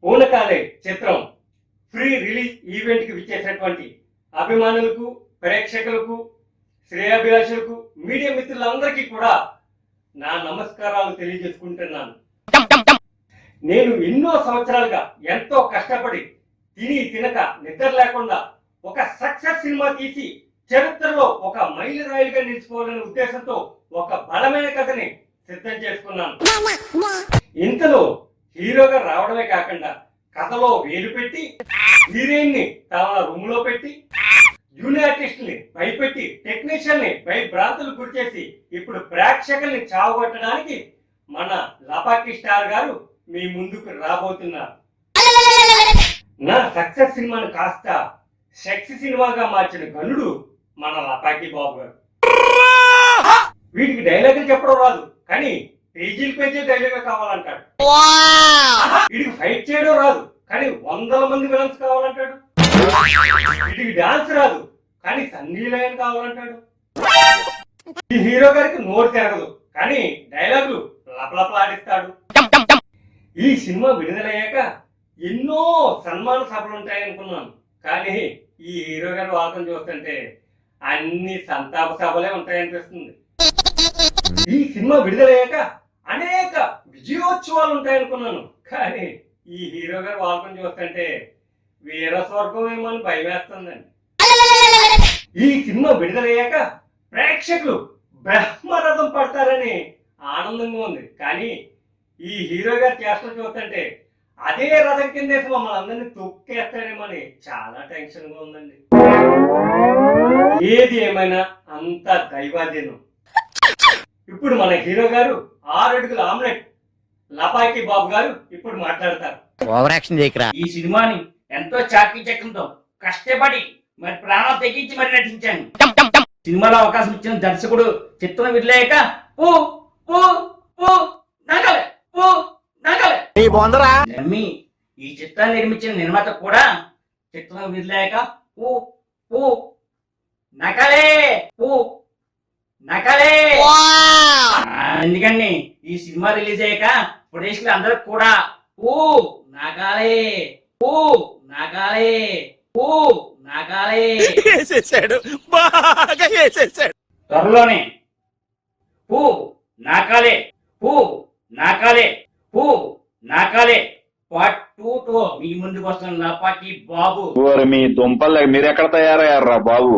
పూనకాలే చిత్రం free release event కి విచ్చేసినటువంటి అభిమానులకు, ప్రేక్షకులకు, శ్రేయాభిలాషులకు, మీడియా మిత్రులందరికీ కూడా నా నమస్కారాలు తెలియజేసుకుంటున్నాను. నేను ఎన్నో సంవత్సరాలుగా ఎంతో కష్టపడి తిని తినక నిద్ర లేకుండా ఒక సక్సెస్ సినిమా తీసి చరిత్రలో ఒక మైలురాయిలుగా నిలిచిపోవాలనే ఉద్దేశంతో ఒక బలమైన కథని సిద్ధం చేసుకున్నాను. ఇంతలో హీరోగా రావడమే కాకుండా కథలో వేలు పెట్టి హీరోయిన్ ని తన రూమ్ లో పెట్టి జూనియర్ ఆర్టిస్ట్ ని భయపెట్టి టెక్నీషియన్ ని భయభ్రాంతులు గురిచేసి ఇప్పుడు ప్రేక్షకుల్ని చావగొట్టడానికి మన లపాకి స్టార్ గారు మీ ముందుకు రాబోతున్నారు. నా సక్సెస్ సినిమాను కాస్త సెక్స్ సినిమాగా మార్చిన గనుడు మన లపాకి బాబు గారు. వీటికి డైలాగులు చెప్పడం రాదు, కానీ పేజీలు డైలాగ్ కావాలంటాడు. వీడికి ఫైట్ చేయడం రాదు, కానీ 100 మంది విలన్స్ కావాలంటాడు. వీడికి డాన్స్ రాదు, కానీ సన్నీ లయన్ కావాలంటాడు. ఈ హీరో గారికి నోరు తిరగదు, కానీ డైలాగులు లపలపలాడిస్తాడు. ఈ సినిమా విడుదలయ్యాక ఎన్నో సన్మాన సభలు ఉంటాయనుకున్నాను, కానీ ఈ హీరో గారి వాదన చూస్తుంటే అన్ని సంతాప సభలే ఉంటాయనిపిస్తుంది. ఈ సినిమా విడుదలయ్యాక అనేక విజయోత్సవాలు ఉంటాయనుకున్నాను, కానీ ఈ హీరో గారి వాదన చూస్తుంటే వీర స్వర్గం ఏమో అని భయం వేస్తుందండి. ఈ సినిమా విడుదలయ్యాక ప్రేక్షకులు బ్రహ్మరథం పడతారని ఆనందంగా ఉంది, కానీ ఈ హీరో గారి చేష్టలు చూస్తుంటే అదే రథం కిందేసి మమ్మల్ని అందరినీ తొక్కేస్తాడేమో అని చాలా టెన్షన్ గా ఉందండి. ఏది ఏమైనా అంత దైవాధీనం. ఇప్పుడు మన హీరో గారు 6 అడుగుల ఆమ్లెట్ లపాకి బాబు గారు ఇప్పుడు మాట్లాడతారు. ఈ సినిమాని ఎంతో చాకచక్యంతో కష్టపడి మరి ప్రాణాలు తెగించి మరి నటించాను. సినిమాలో అవకాశం ఇచ్చిన దర్శకుడు చిత్రం విడలేక నమ్మి ఈ చిత్రాన్ని నిర్మించిన నిర్మాత కూడా చిత్రం విడలేక నకలే. ఎందుకని ఈ సినిమా రిలీజ్ అయ్యాక ప్రొడ్యూసర్లు అందరూ కూడా త్వరలోనే నాకాలే పార్ట్ 2 మీ ముందుకు వస్తున్న లపాకి బాబు. మీ దుంపలు మీరెక్కడ తయారయ్యారా బాబు?